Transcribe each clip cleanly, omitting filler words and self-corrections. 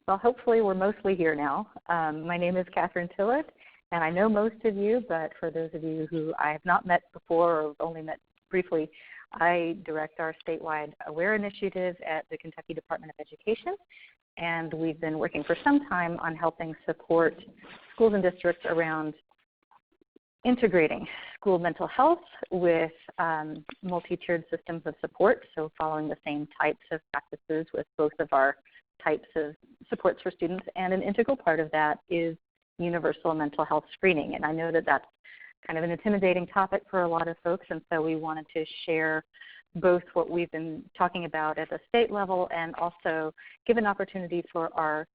Well, hopefully we're mostly here now. My name is Catherine Tillett, and I know most of you, but for those of you who I have not met before or only met briefly, I direct our statewide AWARE initiative at the Kentucky Department of Education, and we've been working for some time on helping support schools and districts around integrating school mental health with multi-tiered systems of support, so following the same types of practices with both of our types of supports for students, and an integral part of that is universal mental health screening. And I know that that's kind of an intimidating topic for a lot of folks, and so we wanted to share both what we've been talking about at the state level and also give an opportunity for our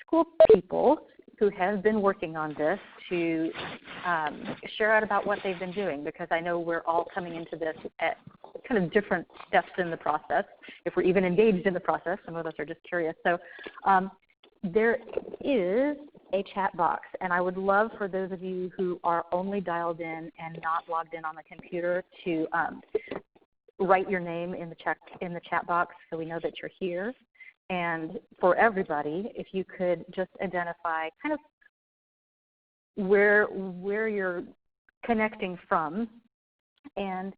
school people who have been working on this to share out about what they've been doing, because I know we're all coming into this at kind of different steps in the process, if we're even engaged in the process. Some of us are just curious. So there is a chat box, and I would love for those of you who are only dialed in and not logged in on the computer to write your name in the chat box so we know that you're here. And for everybody, if you could just identify kind of where you're connecting from and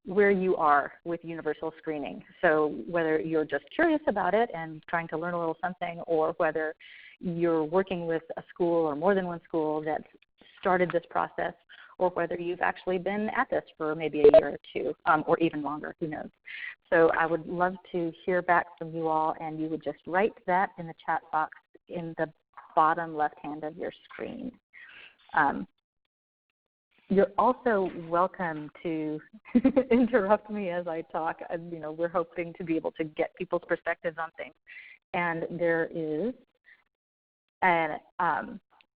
where you are with universal screening. So whether you're just curious about it and trying to learn a little something, or whether you're working with a school or more than one school that started this process, or whether you've actually been at this for maybe a year or two, or even longer, who knows. So I would love to hear back from you all, and you would just write that in the chat box in the bottom left hand of your screen. You're also welcome to interrupt me as I talk. You know, we're hoping to be able to get people's perspectives on things. And there is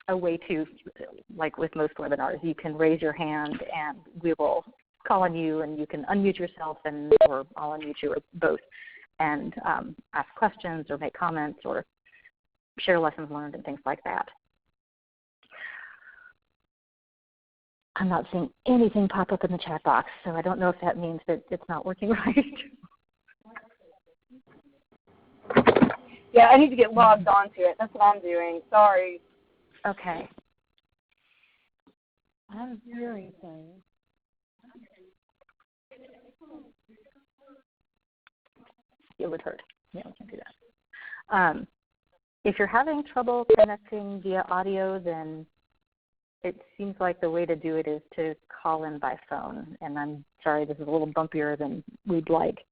a way to, like with most webinars, you can raise your hand and we will call on you, and you can unmute yourself, or I'll unmute you, or both, and ask questions or make comments or share lessons learned and things like that. I'm not seeing anything pop up in the chat box, so I don't know if that means that it's not working right. Yeah, I need to get logged onto it. That's what I'm doing. Sorry. Okay. I'm hearing things. It would hurt. Yeah, we can do that. If you're having trouble connecting via audio, then it seems like the way to do it is to call in by phone. And I'm sorry, this is a little bumpier than we'd like.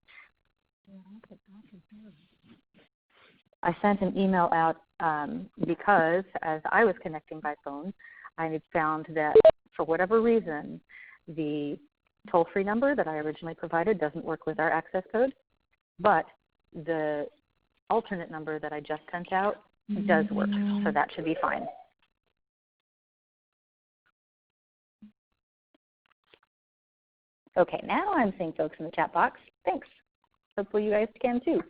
I sent an email out because as I was connecting by phone, I had found that for whatever reason, the toll-free number that I originally provided doesn't work with our access code, but the alternate number that I just sent out does work, so that should be fine. Okay, now I'm seeing folks in the chat box. Thanks. Hopefully you guys can too.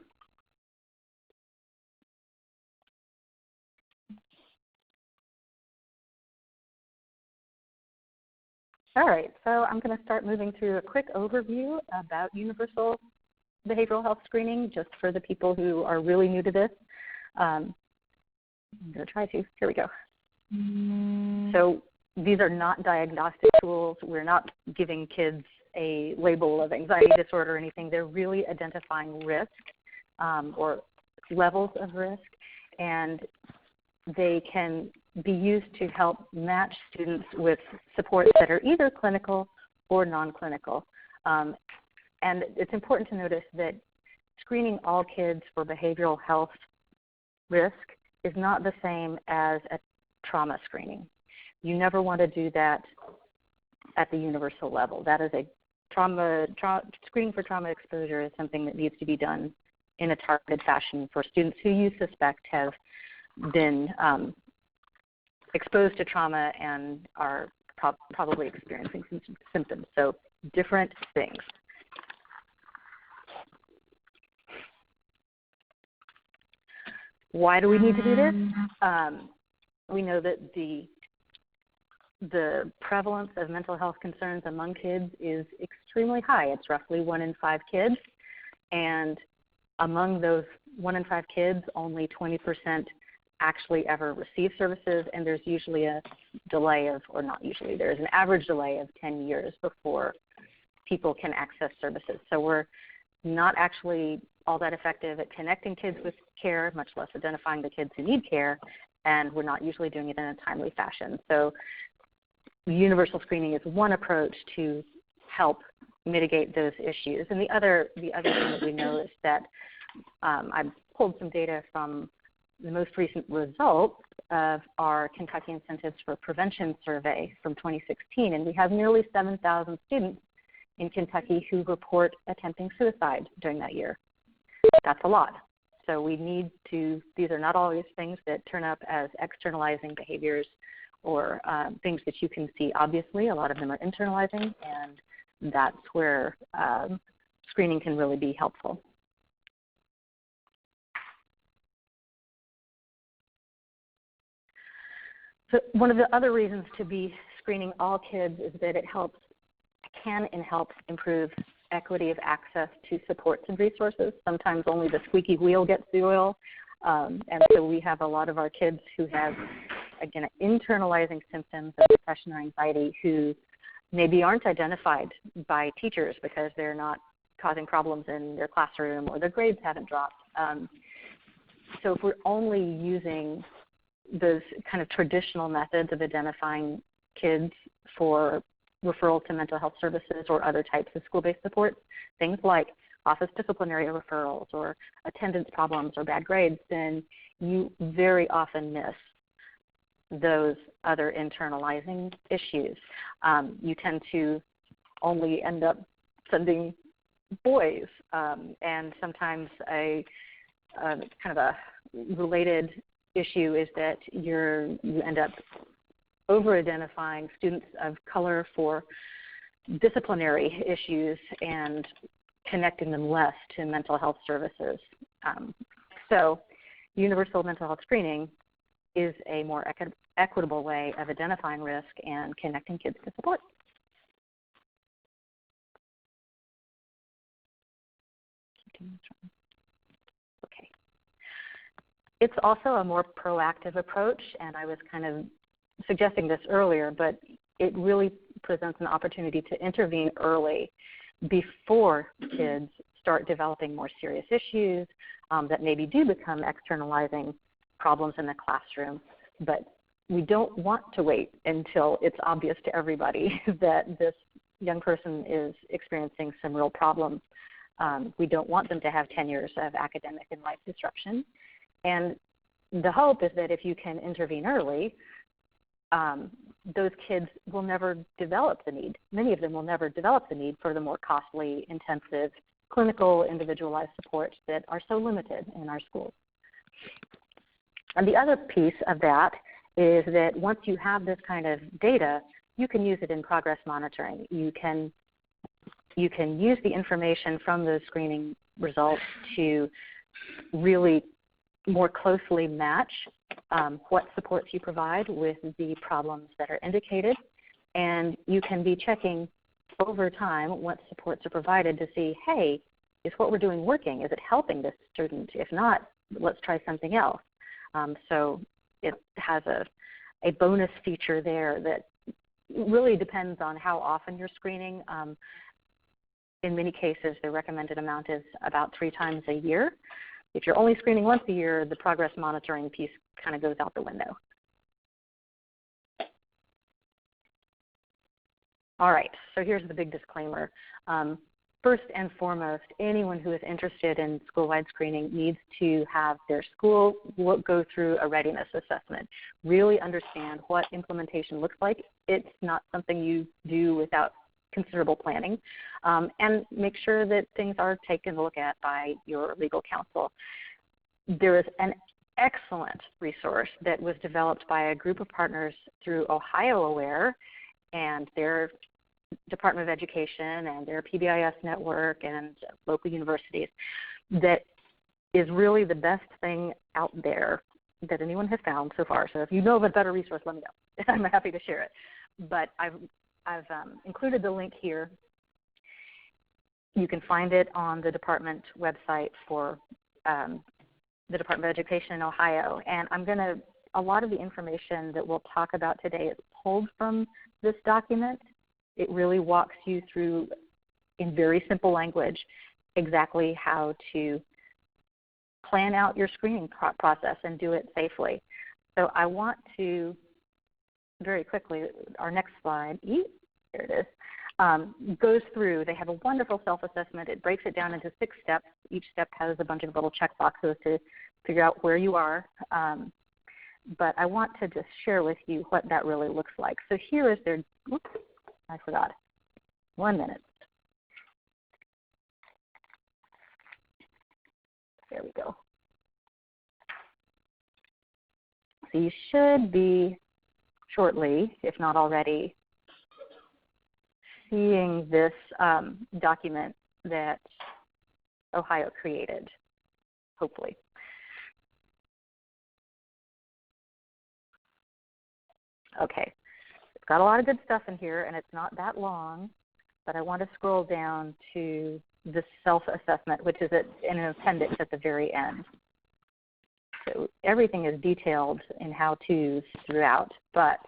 All right, so I'm going to start moving through a quick overview about universal behavioral health screening, just for the people who are really new to this. I'm going to try to. Here we go. So these are not diagnostic tools. We're not giving kids a label of anxiety disorder or anything. They're really identifying risk or levels of risk, and they can be used to help match students with supports that are either clinical or non-clinical. And it's important to notice that screening all kids for behavioral health risk is not the same as a trauma screening. You never want to do that at the universal level. That is a screening for trauma exposure is something that needs to be done in a targeted fashion for students who you suspect have been exposed to trauma and are probably experiencing some symptoms. So different things. Why do we need to do this? We know that the prevalence of mental health concerns among kids is extremely high. It's roughly 1 in 5 kids, and among those 1 in 5 kids, only 20% actually ever receive services, and there's usually a delay of, or not usually, there's an average delay of 10 years before people can access services. So we're not actually all that effective at connecting kids with care, much less identifying the kids who need care, and we're not usually doing it in a timely fashion. So universal screening is one approach to help mitigate those issues. And the other thing that we know is that I pulled some data from the most recent results of our Kentucky Incentives for Prevention survey from 2016, and we have nearly 7,000 students in Kentucky who report attempting suicide during that year. That's a lot. So we need to, these are not always things that turn up as externalizing behaviors or things that you can see obviously. A lot of them are internalizing, and that's where screening can really be helpful. So one of the other reasons to be screening all kids is that it can help improve equity of access to supports and resources. Sometimes only the squeaky wheel gets the oil. And so we have a lot of our kids who have, again, internalizing symptoms of depression or anxiety who maybe aren't identified by teachers because they're not causing problems in their classroom or their grades haven't dropped. So if we're only using those kind of traditional methods of identifying kids for referral to mental health services or other types of school-based supports, things like office disciplinary referrals or attendance problems or bad grades, then you very often miss those other internalizing issues. You tend to only end up sending boys, and sometimes a kind of a related issue is that you end up over-identifying students of color for disciplinary issues and connecting them less to mental health services. So universal mental health screening is a more equitable way of identifying risk and connecting kids to support. Okay. It's also a more proactive approach, and I was kind of suggesting this earlier, but it really presents an opportunity to intervene early before kids start developing more serious issues that maybe do become externalizing problems in the classroom. But we don't want to wait until it's obvious to everybody that this young person is experiencing some real problems. We don't want them to have 10 years of academic and life disruption. And the hope is that if you can intervene early, those kids will never develop the need. Many of them will never develop the need for the more costly, intensive, clinical, individualized supports that are so limited in our schools. And the other piece of that is that once you have this kind of data, you can use it in progress monitoring. You can use the information from those screening results to really more closely match what supports you provide with the problems that are indicated. And you can be checking over time what supports are provided to see, hey, is what we're doing working? Is it helping this student? If not, let's try something else. So it has a bonus feature there that really depends on how often you're screening. In many cases, the recommended amount is about 3 times a year. If you're only screening once a year, the progress monitoring piece kind of goes out the window. All right, so here's the big disclaimer. First and foremost, anyone who is interested in school-wide screening needs to have their school go through a readiness assessment, really understand what implementation looks like. It's not something you do without considerable planning, and make sure that things are taken a look at by your legal counsel. There is an excellent resource that was developed by a group of partners through Ohio Aware and their Department of Education and their PBIS network and local universities that is really the best thing out there that anyone has found so far. So if you know of a better resource, let me know. I'm happy to share it. But I've included the link here. You can find it on the department website for the Department of Education in Ohio. And a lot of the information that we'll talk about today is pulled from this document. It really walks you through, in very simple language, exactly how to plan out your screening process and do it safely. So I want to very quickly, our next slide, here it is, goes through. They have a wonderful self-assessment. It breaks it down into 6 steps. Each step has a bunch of little check boxes to figure out where you are. But I want to just share with you what that really looks like. So here is their, oops, I forgot. 1 minute. There we go. So you should be shortly, if not already, seeing this document that Ohio created, hopefully. Okay, it's got a lot of good stuff in here, and it's not that long, but I want to scroll down to the self-assessment, which is in an appendix at the very end. So everything is detailed in how-tos throughout, but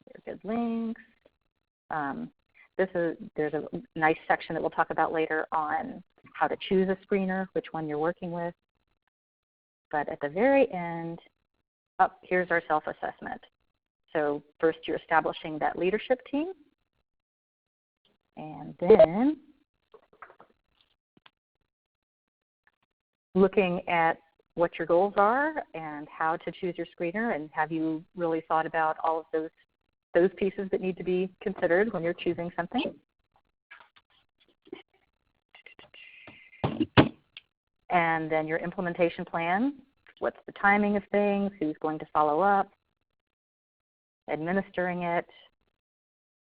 there are good links. There's a nice section that we'll talk about later on how to choose a screener, which one you're working with. But at the very end, here's our self-assessment. So first you're establishing that leadership team, and then looking at what your goals are and how to choose your screener, and have you really thought about all of those pieces that need to be considered when you're choosing something. And then your implementation plan, what's the timing of things, who's going to follow up, administering it,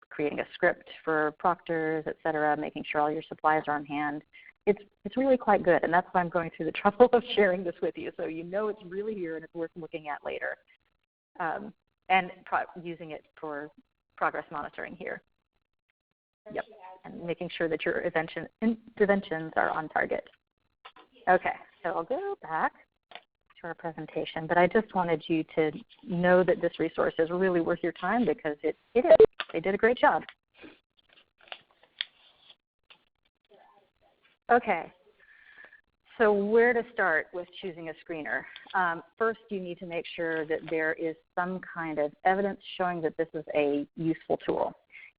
creating a script for proctors, et cetera, making sure all your supplies are on hand. It's really quite good, and that's why I'm going through the trouble of sharing this with you, so you know it's really here and it's worth looking at later. And using it for progress monitoring here. Yep, and making sure that your interventions are on target. Okay, so I'll go back to our presentation, but I just wanted you to know that this resource is really worth your time, because it is. They did a great job. Okay, so where to start with choosing a screener? First, you need to make sure that there is some kind of evidence showing that this is a useful tool.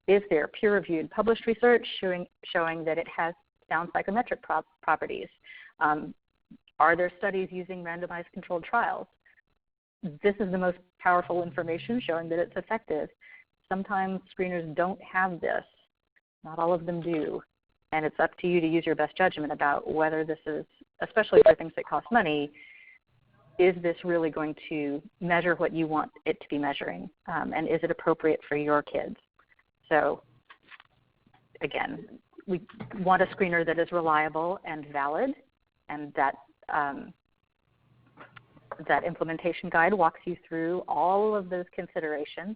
Is there peer-reviewed published research showing that it has sound psychometric properties? Are there studies using randomized controlled trials? This is the most powerful information showing that it's effective. Sometimes screeners don't have this. Not all of them do. And it's up to you to use your best judgment about whether this is, especially for things that cost money, is this really going to measure what you want it to be measuring? And is it appropriate for your kids? So again, we want a screener that is reliable and valid, and that that implementation guide walks you through all of those considerations.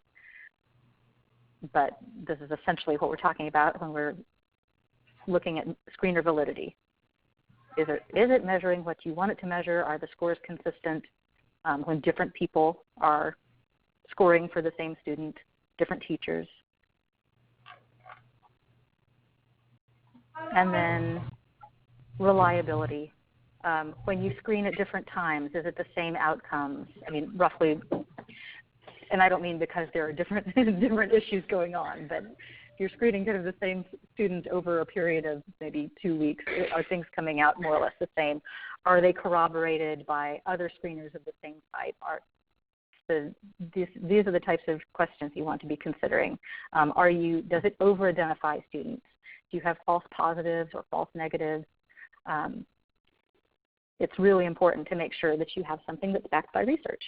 But this is essentially what we're talking about when we're looking at screener validity. Is it measuring what you want it to measure? Are the scores consistent when different people are scoring for the same student, different teachers? And then reliability. When you screen at different times, is it the same outcomes? I mean, roughly, and I don't mean because there are different issues going on, but if you're screening kind of the same student over a period of maybe 2 weeks, are things coming out more or less the same? Are they corroborated by other screeners of the same type? These are the types of questions you want to be considering. Does it over-identify students? Do you have false positives or false negatives? It's really important to make sure that you have something that's backed by research.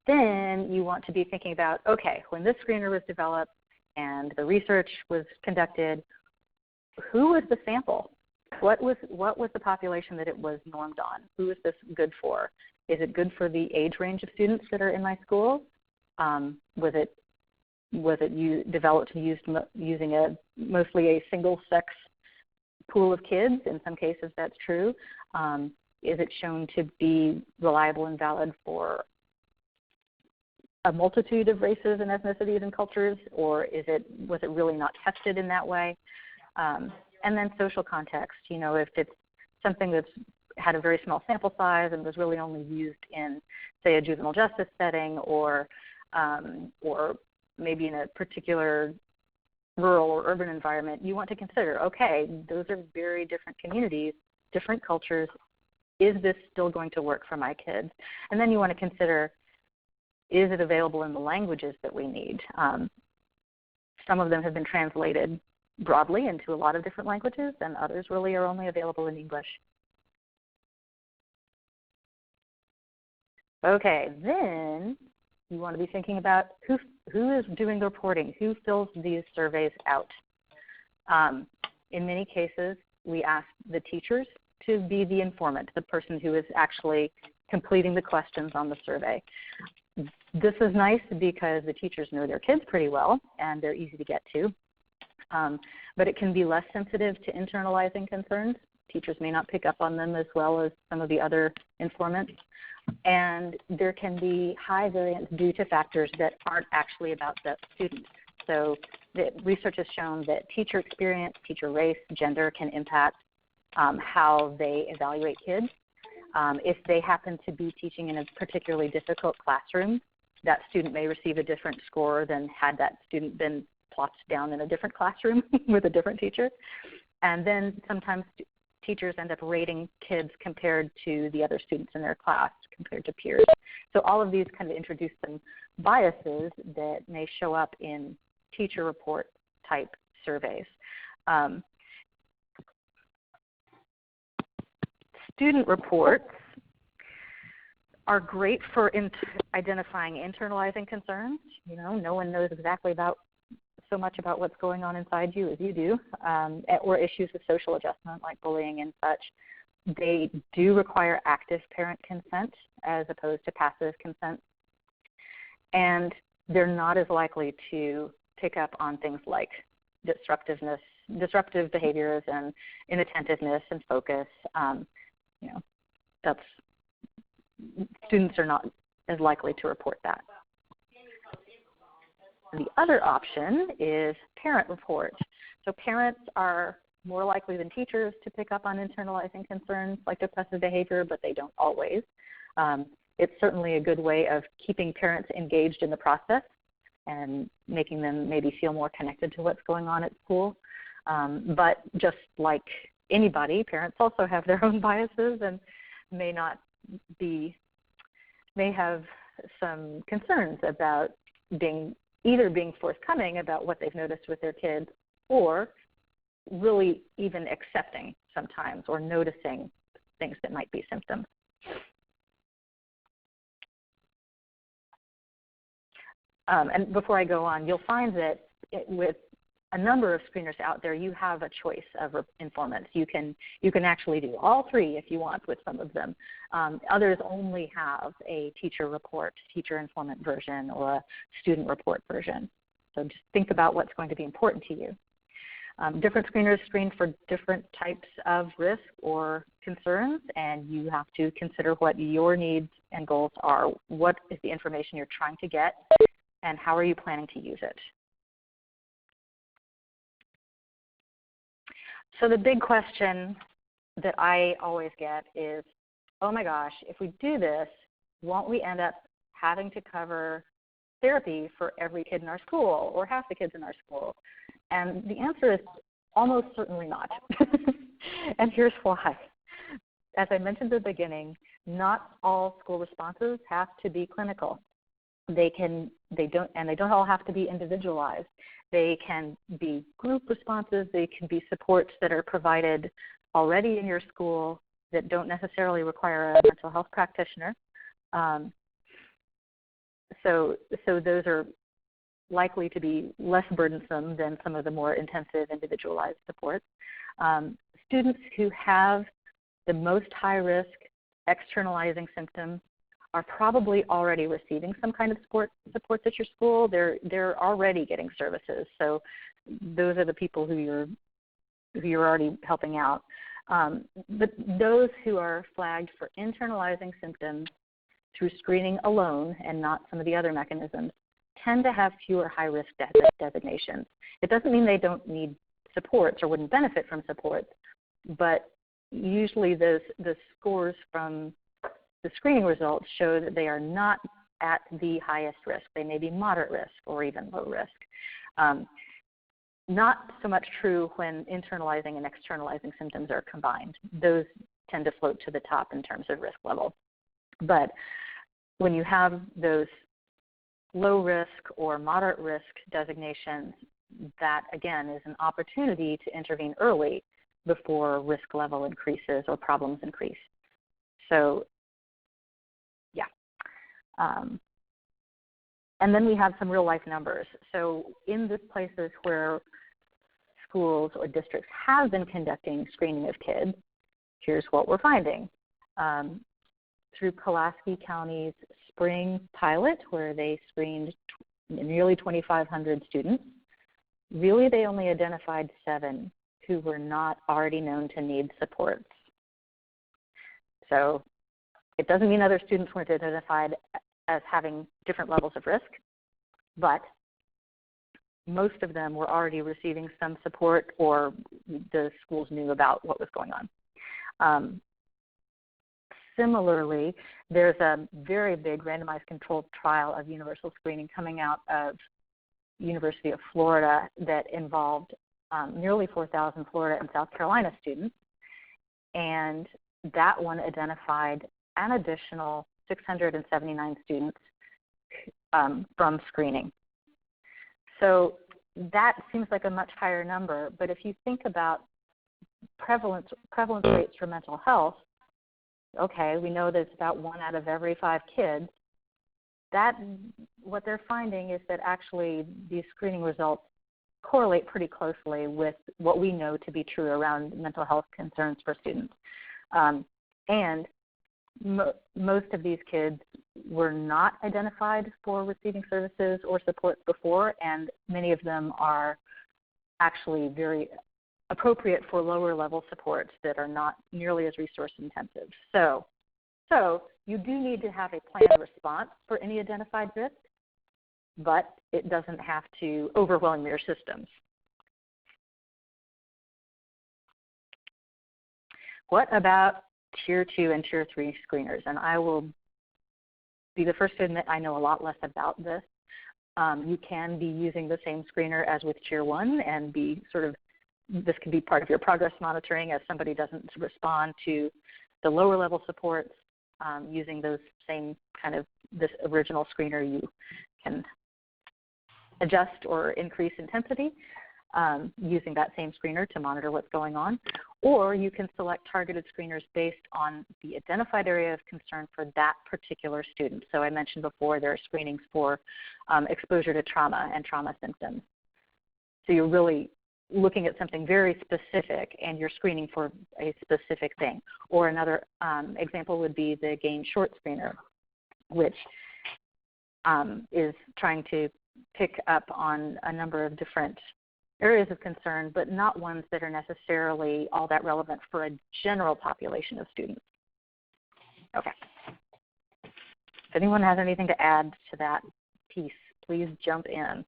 Then you want to be thinking about, okay, when this screener was developed and the research was conducted, who was the sample? What was the population that it was normed on? Who is this good for? Is it good for the age range of students that are in my school? Was it Was it developed and used using mostly a single-sex pool of kids? In some cases, that's true. Is it shown to be reliable and valid for a multitude of races and ethnicities and cultures, or was it really not tested in that way? And then social context. If it's something that's had a very small sample size and was really only used in, say, a juvenile justice setting, or maybe in a particular rural or urban environment, you want to consider, okay, those are very different communities, different cultures. Is this still going to work for my kids? And then you want to consider, is it available in the languages that we need? Some of them have been translated broadly into a lot of different languages, and others really are only available in English. Okay, then you want to be thinking about who is doing the reporting, who fills these surveys out. In many cases, we ask the teachers to be the informant, the person who is actually completing the questions on the survey. This is nice because the teachers know their kids pretty well and they're easy to get to, but it can be less sensitive to internalizing concerns. Teachers may not pick up on them as well as some of the other informants, and there can be high variance due to factors that aren't actually about the student. So the research has shown that teacher experience, teacher race, gender can impact how they evaluate kids. If they happen to be teaching in a particularly difficult classroom, that student may receive a different score than had that student been plopped down in a different classroom with a different teacher. And then sometimes teachers end up rating kids compared to the other students in their class, compared to peers. So all of these kind of introduce some biases that may show up in teacher report type surveys. Student reports are great for identifying internalizing concerns. No one knows exactly so much about what's going on inside you as you do, or issues of social adjustment like bullying and such. They do require active parent consent as opposed to passive consent. And they're not as likely to pick up on things like disruptive behaviors and inattentiveness and focus. Students are not as likely to report that. The other option is parent reports. So parents are more likely than teachers to pick up on internalizing concerns like depressive behavior, but they don't always. It's certainly a good way of keeping parents engaged in the process and making them maybe feel more connected to what's going on at school. But just like anybody, parents also have their own biases and may have some concerns about either being forthcoming about what they've noticed with their kids, or really even accepting sometimes or noticing things that might be symptoms. And before I go on, you'll find that with a number of screeners out there, you have a choice of informants. You can actually do all three if you want with some of them. Others only have a teacher report, teacher informant version, or a student report version. So just think about what's going to be important to you. Different screeners screen for different types of risk or concerns, and you have to consider what your needs and goals are. What is the information you're trying to get, and how are you planning to use it? So the big question that I always get is, oh my gosh, if we do this, won't we end up having to cover therapy for every kid in our school or half the kids in our school? And the answer is almost certainly not. And here's why. As I mentioned at the beginning, not all school responses have to be clinical. They don't all have to be individualized. They can be group responses. They can be supports that are provided already in your school that don't necessarily require a mental health practitioner. So those are likely to be less burdensome than some of the more intensive individualized supports. Students who have the most high risk externalizing symptoms are probably already receiving some kind of support at your school. They're already getting services. So those are the people who you're already helping out. But those who are flagged for internalizing symptoms through screening alone and not some of the other mechanisms tend to have fewer high-risk designations. It doesn't mean they don't need supports or wouldn't benefit from supports, but usually the scores from the screening results show that they are not at the highest risk. They may be moderate risk or even low risk. Not so much true when internalizing and externalizing symptoms are combined. Those tend to float to the top in terms of risk level. But when you have those low risk or moderate risk designations, that again is an opportunity to intervene early before risk level increases or problems increase. So, yeah. And then we have some real life numbers. So in the places where schools or districts have been conducting screening of kids, here's what we're finding. Through Pulaski County's spring pilot, where they screened nearly 2,500 students, really they only identified 7 who were not already known to need supports. So it doesn't mean other students weren't identified as having different levels of risk, but most of them were already receiving some support or the schools knew about what was going on. Similarly, there's a very big randomized controlled trial of universal screening coming out of University of Florida that involved nearly 4,000 Florida and South Carolina students, and that one identified an additional 679 students from screening. So that seems like a much higher number, but if you think about prevalence rates for mental health, okay, we know that it's about 1 out of every 5 kids. What they're finding is that actually these screening results correlate pretty closely with what we know to be true around mental health concerns for students. And most of these kids were not identified for receiving services or supports before, and many of them are actually very appropriate for lower level supports that are not nearly as resource intensive. So you do need to have a planned response for any identified risk, but it doesn't have to overwhelm your systems. What about Tier 2 and Tier 3 screeners? And I will be the first to admit I know a lot less about this. You can be using the same screener as with Tier 1 and be this can be part of your progress monitoring as somebody doesn't respond to the lower level supports. Using those same this original screener, you can adjust or increase intensity using that same screener to monitor what's going on. Or you can select targeted screeners based on the identified area of concern for that particular student. So I mentioned before there are screenings for exposure to trauma and trauma symptoms. So you're really looking at something very specific and you're screening for a specific thing. Or another example would be the GAIN short screener, which is trying to pick up on a number of different areas of concern, but not ones that are necessarily all that relevant for a general population of students. Okay. If anyone has anything to add to that piece, please jump in.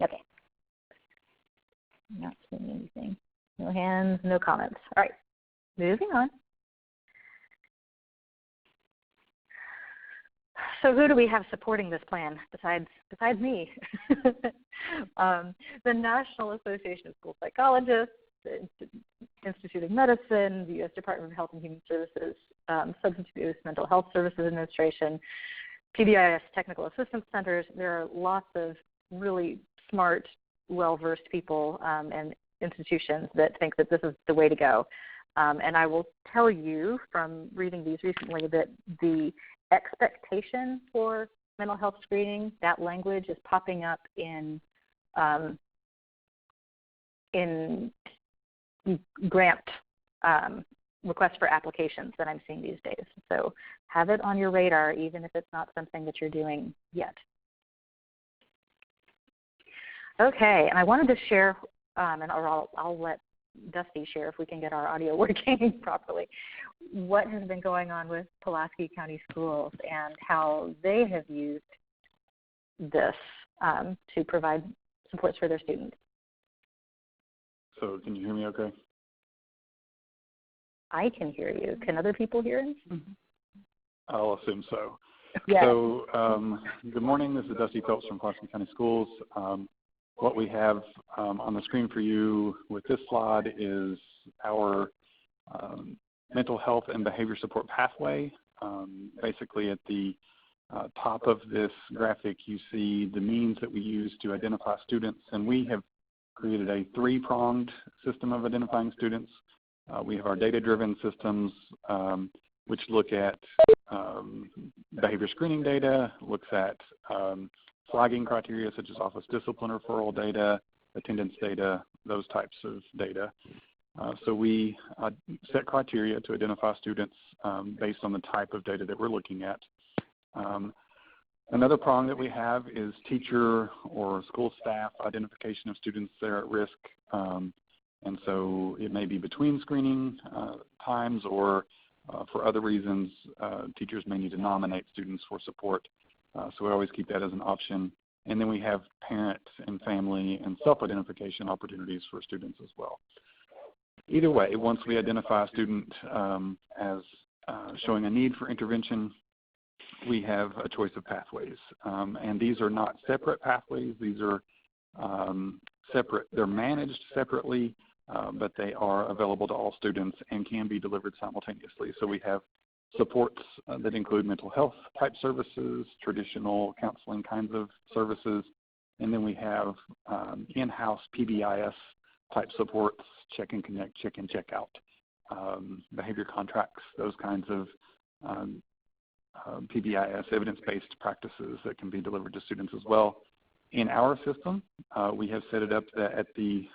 Okay. Not seeing anything. No hands, no comments. All right, moving on. So who do we have supporting this plan besides me? The National Association of School Psychologists, the Institute of Medicine, the U.S. Department of Health and Human Services, Substance Abuse Mental Health Services Administration, PBIS Technical Assistance Centers. There are lots of really smart, well-versed people and institutions that think that this is the way to go. And I will tell you from reading these recently that the expectation for mental health screening, that language is popping up in in grant requests for applications that I'm seeing these days. So have it on your radar, even if it's not something that you're doing yet. Okay, and I wanted to share, I'll let Dusty share if we can get our audio working properly, what has been going on with Pulaski County Schools and how they have used this to provide supports for their students. So can you hear me okay? I can hear you. Can other people hear us? Mm-hmm. I'll assume so. Yes. So good morning. This is Dusty Phelps from Pulaski County Schools. What we have on the screen for you with this slide is our mental health and behavior support pathway. Basically at the top of this graphic, you see the means that we use to identify students, and we have created a three-pronged system of identifying students. We have our data-driven systems, which look at behavior screening data, looks at flagging criteria such as office discipline referral data, attendance data, those types of data. So we set criteria to identify students based on the type of data that we're looking at. Another prong that we have is teacher or school staff identification of students that are at risk. And so it may be between screening times or for other reasons, teachers may need to nominate students for support. So we always keep that as an option. And then we have parent and family and self-identification opportunities for students as well. Either way, once we identify a student as showing a need for intervention, we have a choice of pathways. And these are not separate pathways. These are separate. They're managed separately, but they are available to all students and can be delivered simultaneously. So we have supports that include mental health type services, traditional counseling kinds of services, and then we have in-house PBIS type supports, check and connect, check and check out, behavior contracts, those kinds of PBIS evidence-based practices that can be delivered to students as well. In our system, we have set it up that at the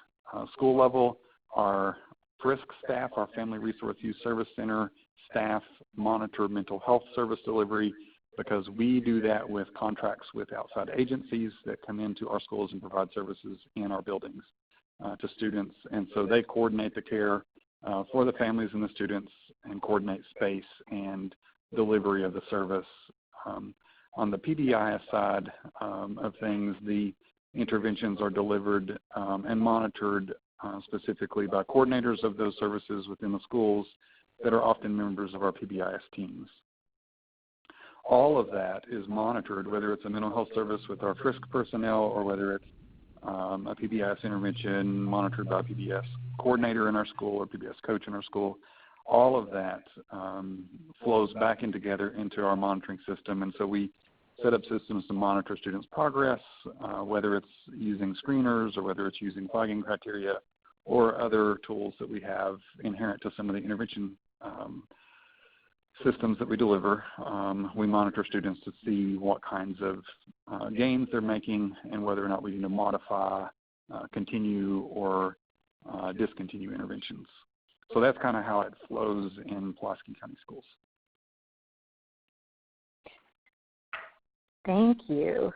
school level, our FRISC staff, our Family Resource Youth Service Center staff monitor mental health service delivery because we do that with contracts with outside agencies that come into our schools and provide services in our buildings to students. And so they coordinate the care for the families and the students and coordinate space and delivery of the service. On the PBIS side of things, the interventions are delivered and monitored specifically by coordinators of those services within the schools that are often members of our PBIS teams. All of that is monitored, whether it's a mental health service with our FRISC personnel or whether it's a PBIS intervention monitored by a PBIS coordinator in our school or PBIS coach in our school. All of that flows back in together into our monitoring system, and so we set up systems to monitor students' progress, whether it's using screeners or whether it's using flagging criteria or other tools that we have inherent to some of the intervention systems that we deliver. We monitor students to see what kinds of gains they're making and whether or not we need to modify, continue, or discontinue interventions. So that's kind of how it flows in Pulaski County Schools. Thank you.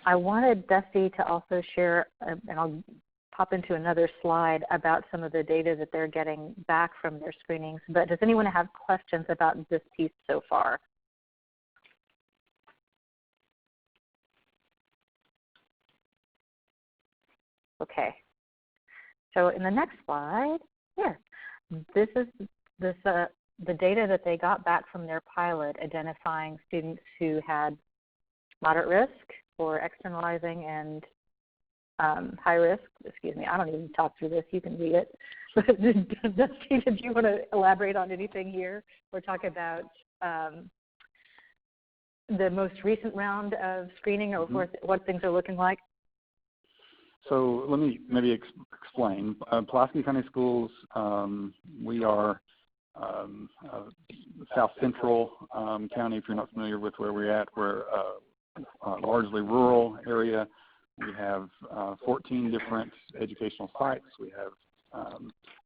I wanted Dusty to also share, and I'll pop into another slide about some of the data that they're getting back from their screenings, but does anyone have questions about this piece so far? Okay. So in the next slide, here, this is the data that they got back from their pilot identifying students who had moderate risk for externalizing and high risk. Excuse me, I don't even talk through this. You can read it. Dusty, did you want to elaborate on anything here or talk about the most recent round of screening or what things are looking like? So let me maybe explain. Pulaski County Schools, we are South Central County. If you're not familiar with where we're at, we're a largely rural area. We have 14 different educational sites. We have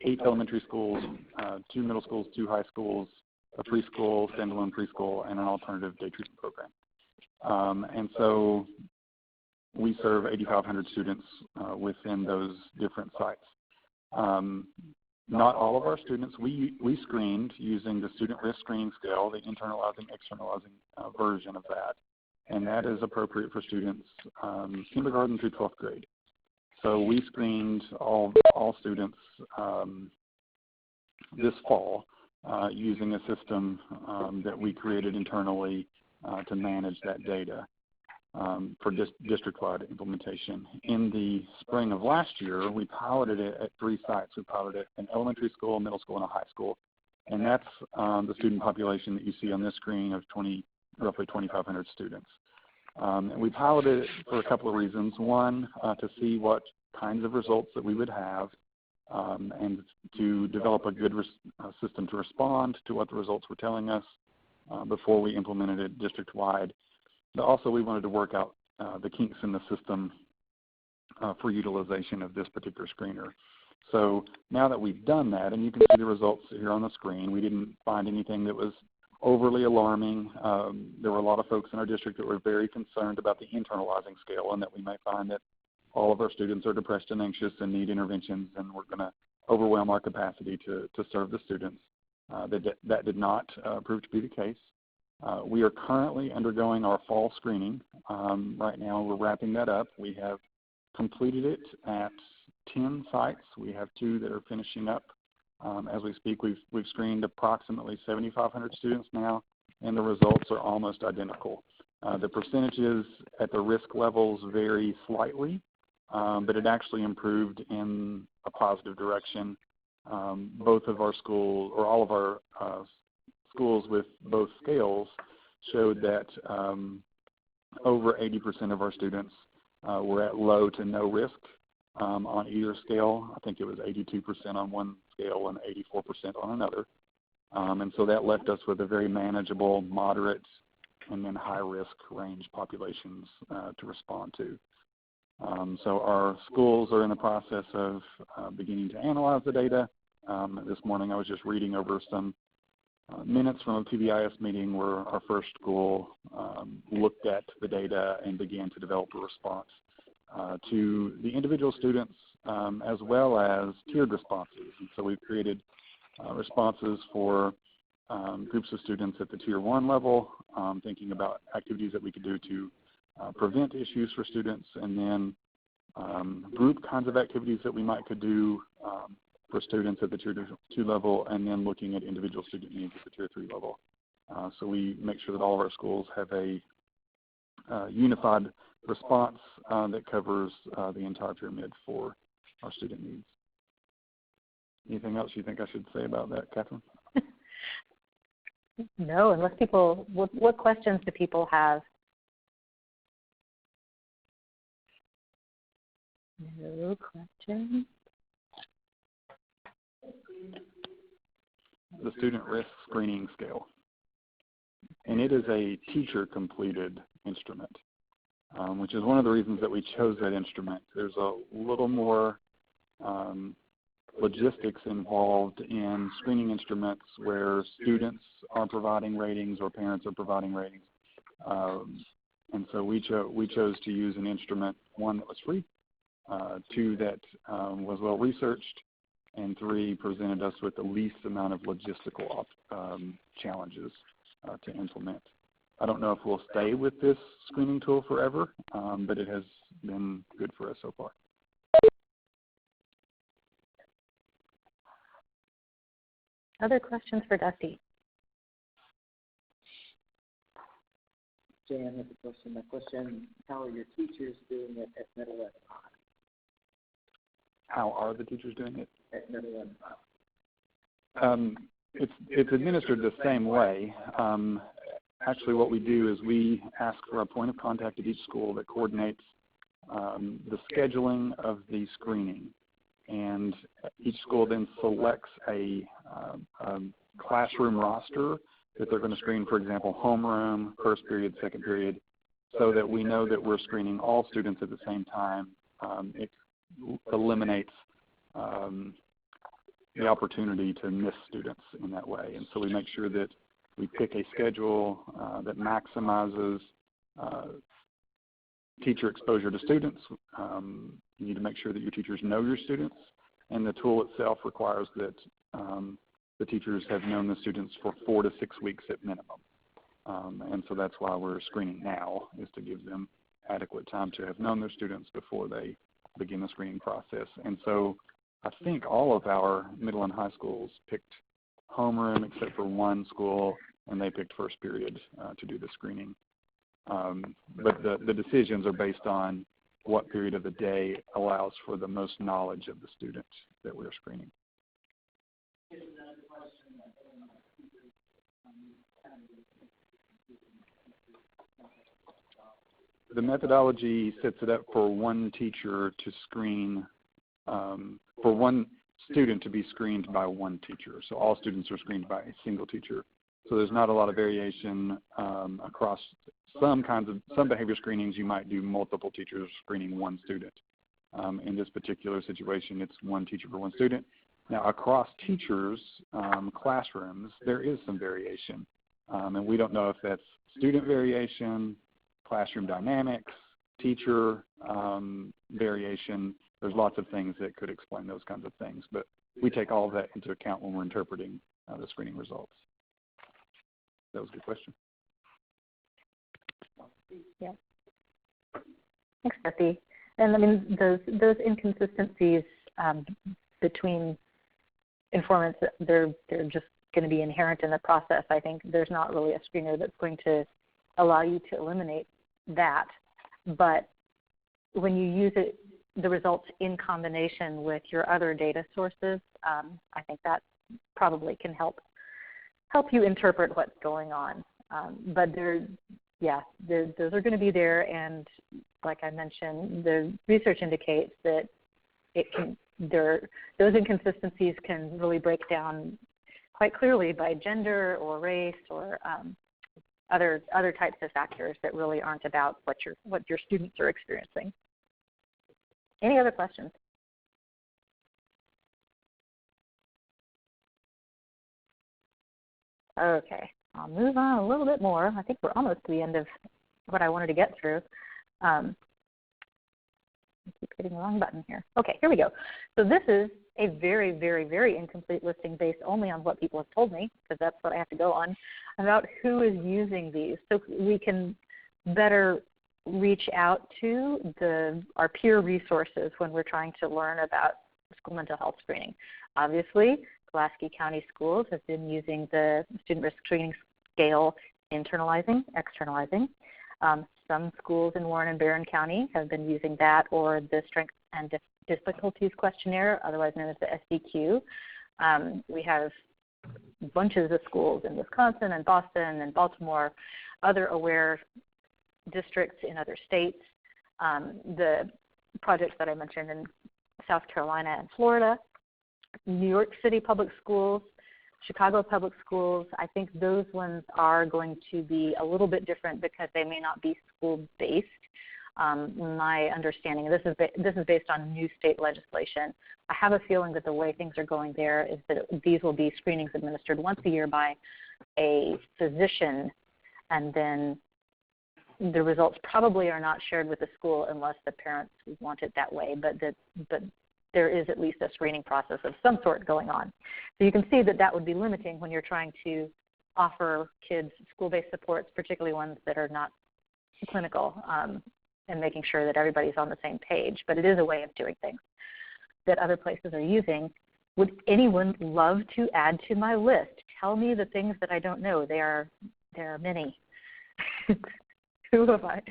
8 elementary schools, 2 middle schools, 2 high schools, a preschool, standalone preschool, and an alternative day treatment program. And so we serve 8,500 students within those different sites. Not all of our students, we screened using the student risk screening scale, the internalizing, externalizing version of that, and that is appropriate for students kindergarten through 12th grade. So we screened all students this fall using a system that we created internally to manage that data for district-wide implementation. In the spring of last year, we piloted it at 3 sites. We piloted it in elementary school, middle school, and a high school. And that's the student population that you see on this screen of roughly 2,500 students. And we piloted it for a couple of reasons. One, to see what kinds of results that we would have and to develop a good system to respond to what the results were telling us before we implemented it district-wide. But also we wanted to work out the kinks in the system for utilization of this particular screener. So now that we've done that, and you can see the results here on the screen, we didn't find anything that was overly alarming. There were a lot of folks in our district that were very concerned about the internalizing scale and that we might find that all of our students are depressed and anxious and need interventions and we're going to overwhelm our capacity to serve the students. That did not prove to be the case. We are currently undergoing our fall screening. Right now we're wrapping that up. We have completed it at 10 sites. We have 2 that are finishing up. As we speak, we've screened approximately 7,500 students now, and the results are almost identical. The percentages at the risk levels vary slightly, but it actually improved in a positive direction. Both of our schools, or all of our schools with both scales, showed that over 80% of our students were at low to no risk on either scale. I think it was 82% on one scale and 84% on another. And so that left us with a very manageable, moderate, and then high-risk range populations to respond to. So our schools are in the process of beginning to analyze the data. This morning I was just reading over some minutes from a PBIS meeting where our first school looked at the data and began to develop a response to the individual students as well as tiered responses. And so we've created responses for groups of students at the Tier 1 level, thinking about activities that we could do to prevent issues for students, and then group kinds of activities that we could do for students at the Tier 2 level, and then looking at individual student needs at the Tier 3 level. So we make sure that all of our schools have a unified response that covers the entire pyramid for our student needs. Anything else you think I should say about that, Catherine? No, unless people, what questions do people have? No questions. The student risk screening scale. And it is a teacher-completed instrument, which is one of the reasons that we chose that instrument. There's a little more logistics involved in screening instruments where students are providing ratings or parents are providing ratings. And so we chose to use an instrument, 1, that was free, 2, that was well researched, and 3, presented us with the least amount of logistical challenges to implement. I don't know if we'll stay with this screening tool forever, but it has been good for us so far. Other questions for Dusty? Jan has a question. My question, how are your teachers doing it at Middle and High? How are the teachers doing it? At Middle and High. It's administered the same way. Actually, what we do is we ask for a point of contact at each school that coordinates the scheduling of the screening. And each school then selects a classroom roster that they're going to screen, for example, homeroom, first period, second period, so that we know that we're screening all students at the same time. It eliminates the opportunity to miss students in that way. And so we make sure that we pick a schedule that maximizes teacher exposure to students. You need to make sure that your teachers know your students, and the tool itself requires that the teachers have known the students for 4 to 6 weeks at minimum. And so that's why we're screening now, is to give them adequate time to have known their students before they begin the screening process. And so I think all of our middle and high schools picked homeroom except for one school, and they picked first period to do the screening. But the decisions are based on what period of the day allows for the most knowledge of the student that we're screening. The methodology sets it up for one teacher to screen, for one student to be screened by one teacher. So all students are screened by a single teacher. So there's not a lot of variation across some behavior screenings. You might do multiple teachers screening one student. In this particular situation, it's one teacher for one student. Now, across teachers' classrooms, there is some variation. And we don't know if that's student variation, classroom dynamics, teacher variation. There's lots of things that could explain those kinds of things. But we take all of that into account when we're interpreting the screening results. That was a good question. Yeah. Thanks, Kathy. And I mean, those inconsistencies between informants, they're just going to be inherent in the process. I think there's not really a screener that's going to allow you to eliminate that. But when you use it, the results in combination with your other data sources, I think that probably can help you interpret what's going on. But those are going to be there, and like I mentioned, the research indicates that those inconsistencies can really break down quite clearly by gender or race or other types of factors that really aren't about what your students are experiencing. Any other questions? Okay, I'll move on a little bit more. I think we're almost to the end of what I wanted to get through. I keep hitting the wrong button here. Okay, here we go. So this is a very, very, very incomplete listing based only on what people have told me, because that's what I have to go on, about who is using these. So we can better reach out to our peer resources when we're trying to learn about school mental health screening. Obviously, Pulaski County Schools have been using the student risk screening scale, internalizing, externalizing. Some schools in Warren and Barron County have been using that, or the Strengths and Difficulties Questionnaire, otherwise known as the SDQ. We have bunches of schools in Wisconsin and Boston and Baltimore, other aware districts in other states. The projects that I mentioned in South Carolina and Florida, New York City Public Schools, Chicago Public Schools. I think those ones are going to be a little bit different because they may not be school-based. My understanding, this is based on new state legislation. I have a feeling that the way things are going there is that these will be screenings administered once a year by a physician, and then the results probably are not shared with the school unless the parents want it that way, but there is at least a screening process of some sort going on. So you can see that would be limiting when you're trying to offer kids school-based supports, particularly ones that are not clinical, and making sure that everybody's on the same page. But it is a way of doing things that other places are using. Would anyone love to add to my list? Tell me the things that I don't know. There are many. Who am I?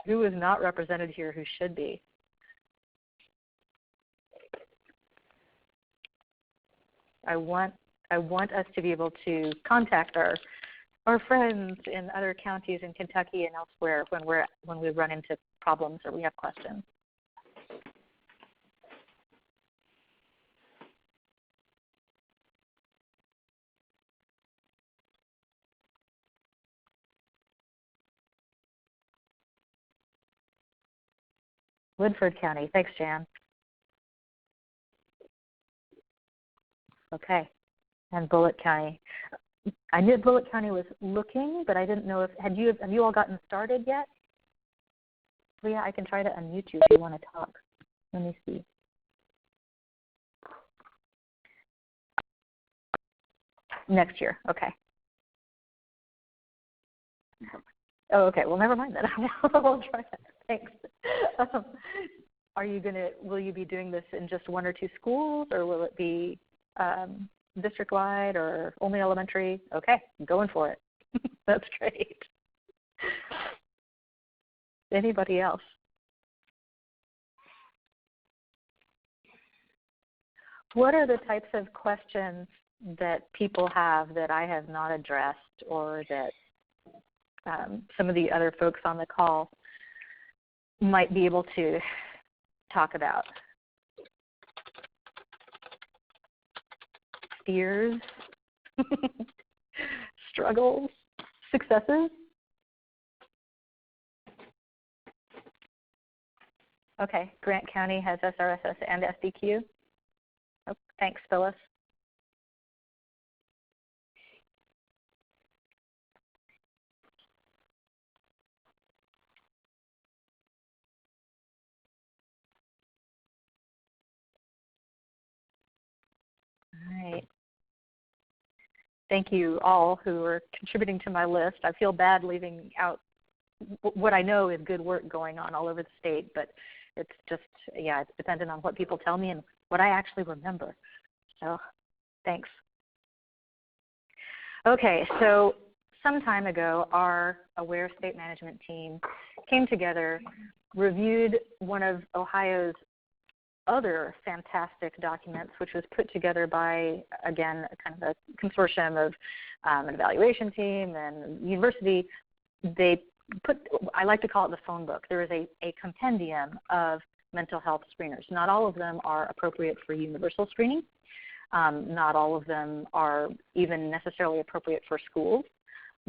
Who is not represented here who should be? I want us to be able to contact our friends in other counties in Kentucky and elsewhere when we run into problems or we have questions. Woodford County. Thanks, Jan. Okay. And Bullitt County. I knew Bullitt County was looking, but I didn't know if have you all gotten started yet? Leah, I can try to unmute you if you want to talk. Let me see. Next year, okay. Oh, okay. Well, never mind then. We'll try that. Thanks. Will you be doing this in just one or two schools, or will it be district-wide or only elementary? Okay, I'm going for it. That's great. Anybody else? What are the types of questions that people have that I have not addressed, or that some of the other folks on the call might be able to talk about? Fears, struggles, successes? Okay, Grant County has SRSS and SDQ. Oh, thanks, Phyllis. All right. Thank you all who are contributing to my list. I feel bad leaving out what I know is good work going on all over the state, but it's just, yeah, it's dependent on what people tell me and what I actually remember. So thanks. Okay, so some time ago, our AWARE state management team came together, reviewed one of Ohio's other fantastic documents, which was put together by, again, kind of a consortium of an evaluation team and university. They put, I like to call it the phone book. There is a compendium of mental health screeners. Not all of them are appropriate for universal screening. Not all of them are even necessarily appropriate for schools,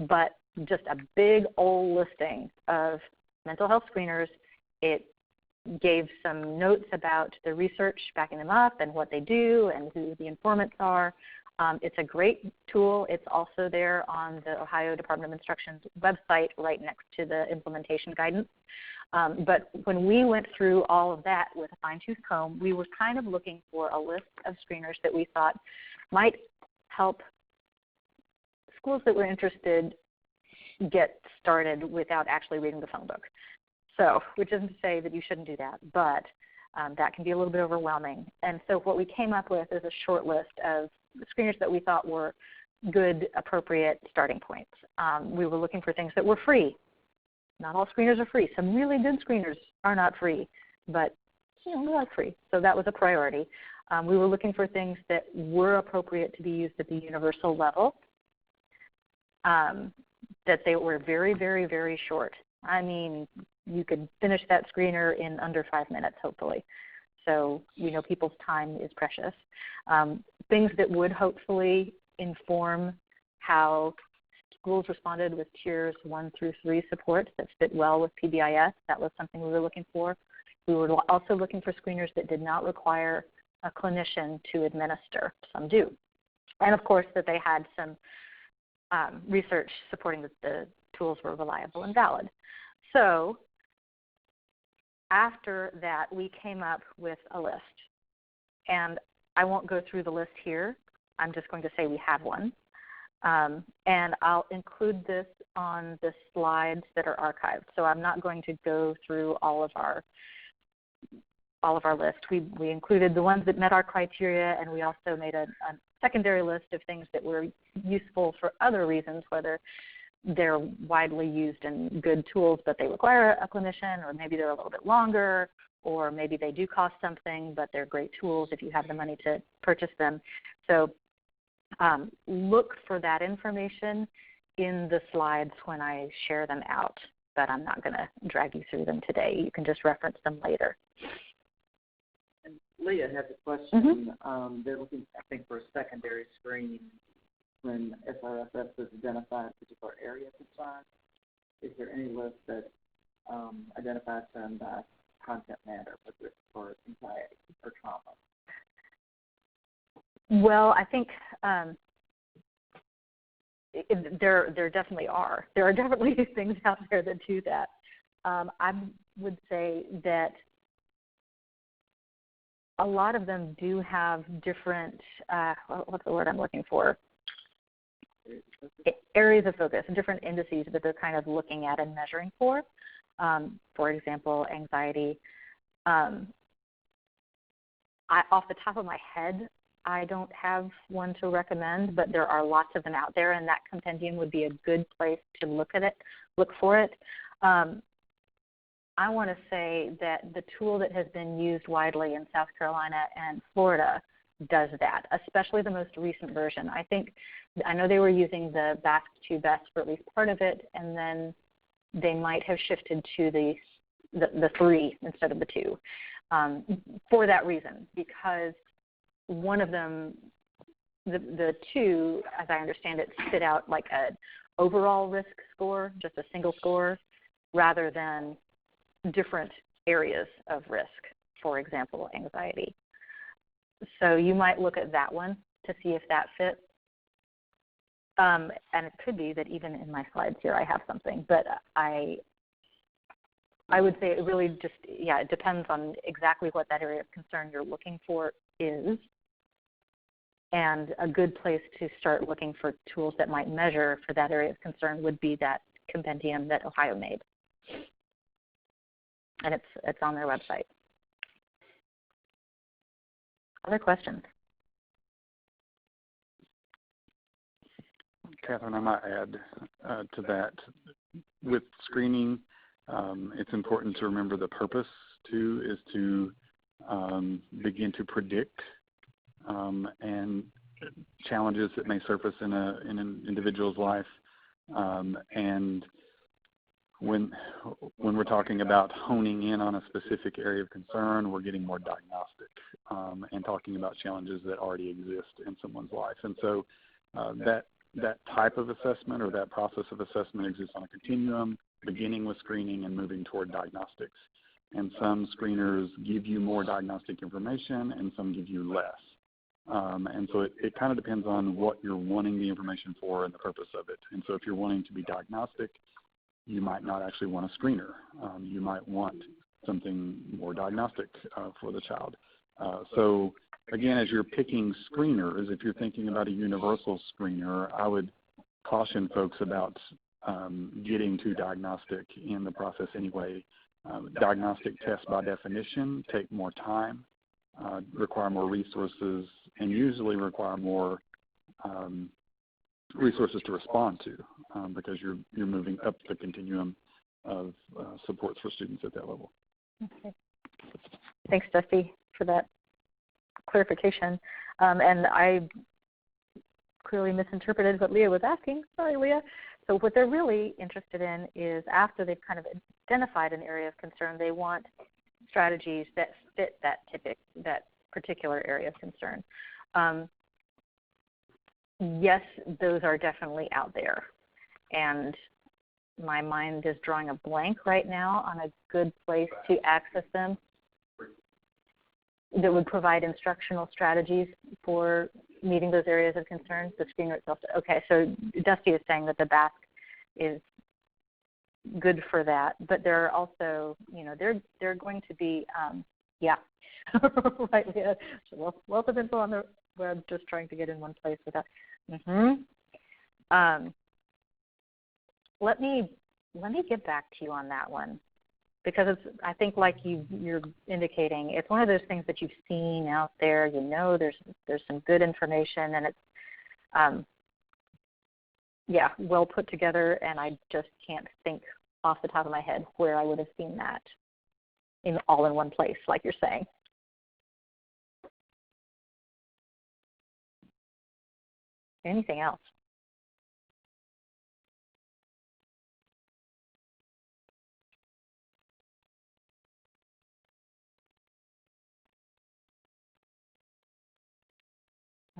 but just a big old listing of mental health screeners. It gave some notes about the research backing them up and what they do and who the informants are. It's a great tool. It's also there on the Ohio Department of Instruction's website right next to the implementation guidance. But when we went through all of that with a fine-tooth comb, we were kind of looking for a list of screeners that we thought might help schools that were interested get started without actually reading the phone book. So, which isn't to say that you shouldn't do that, but that can be a little bit overwhelming. And so what we came up with is a short list of screeners that we thought were good, appropriate starting points. We were looking for things that were free. Not all screeners are free. Some really good screeners are not free, but we like free. So that was a priority. We were looking for things that were appropriate to be used at the universal level, that they were very, very, very short. I mean, you could finish that screener in under 5 minutes, hopefully. So we know people's time is precious. Things that would hopefully inform how schools responded with tiers 1 through 3 support that fit well with PBIS. That was something we were looking for. We were also looking for screeners that did not require a clinician to administer. Some do. And of course that they had some research supporting that the tools were reliable and valid. So after that, we came up with a list. And I won't go through the list here. I'm just going to say we have one. And I'll include this on the slides that are archived. So I'm not going to go through all of our list. We included the ones that met our criteria, and we also made a secondary list of things that were useful for other reasons, whether they're widely used and good tools, but they require a clinician, or maybe they're a little bit longer, or maybe they do cost something, but they're great tools if you have the money to purchase them. So look for that information in the slides when I share them out, but I'm not going to drag you through them today. You can just reference them later. And Leah has a question. They're looking, I think, for a secondary screen when SRSS has identified a particular area of concern. Is there any list that identifies them by content matter with risk for anxiety or trauma? Well, I think there definitely are. There are definitely things out there that do that. I would say that a lot of them do have different, what's the word I'm looking for? Areas of focus, different indices that they're kind of looking at and measuring for. For example, anxiety. Off the top of my head, I don't have one to recommend, but there are lots of them out there, and that compendium would be a good place to look for it. I want to say that the tool that has been used widely in South Carolina and Florida does that, especially the most recent version. I know they were using the BASC-2 best for at least part of it, and then they might have shifted to the 3 instead of the 2 for that reason, because one of them, the 2, as I understand it, spit out like an overall risk score, just a single score, rather than different areas of risk, for example, anxiety. So you might look at that one to see if that fits. And it could be that even in my slides here I have something, but I would say it really just, it depends on exactly what that area of concern you're looking for is. And a good place to start looking for tools that might measure for that area of concern would be that compendium that Ohio made. And it's on their website. Other questions? Catherine, I might add to that. With screening, it's important to remember the purpose, too, is to begin to predict and challenges that may surface in an individual's life. And when we're talking about honing in on a specific area of concern, we're getting more diagnostic and talking about challenges that already exist in someone's life. And so that type of assessment or that process of assessment exists on a continuum, beginning with screening and moving toward diagnostics. And some screeners give you more diagnostic information and some give you less. And so it kind of depends on what you're wanting the information for and the purpose of it. And so if you're wanting to be diagnostic, you might not actually want a screener. You might want something more diagnostic for the child. So again, as you're picking screeners, if you're thinking about a universal screener, I would caution folks about getting to diagnostic in the process anyway. Diagnostic tests by definition take more time, require more resources, and usually require more resources to respond to because you're moving up the continuum of supports for students at that level. Okay. Thanks, Dusty, for that clarification. And I clearly misinterpreted what Leah was asking. Sorry, Leah. So what they're really interested in is after they've kind of identified an area of concern, they want strategies that fit that particular area of concern. Yes, those are definitely out there. And my mind is drawing a blank right now on a good place to access them that would provide instructional strategies for meeting those areas of concern. The screener itself. Okay, so Dusty is saying that the BASC is good for that, but there are also, they're going to be, right, yeah. So lots of info on the web, just trying to get in one place without. Let me get back to you on that one, because it's, I think, like you're indicating, it's one of those things that you've seen out there. There's some good information, and it's well put together, and I just can't think off the top of my head where I would have seen that all in one place, like you're saying. Anything else?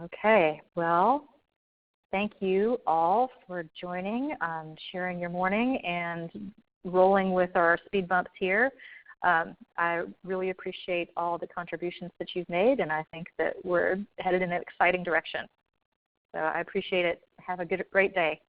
Okay, well, thank you all for joining, sharing your morning, and rolling with our speed bumps here. I really appreciate all the contributions that you've made, and I think that we're headed in an exciting direction. So I appreciate it. Have a great day.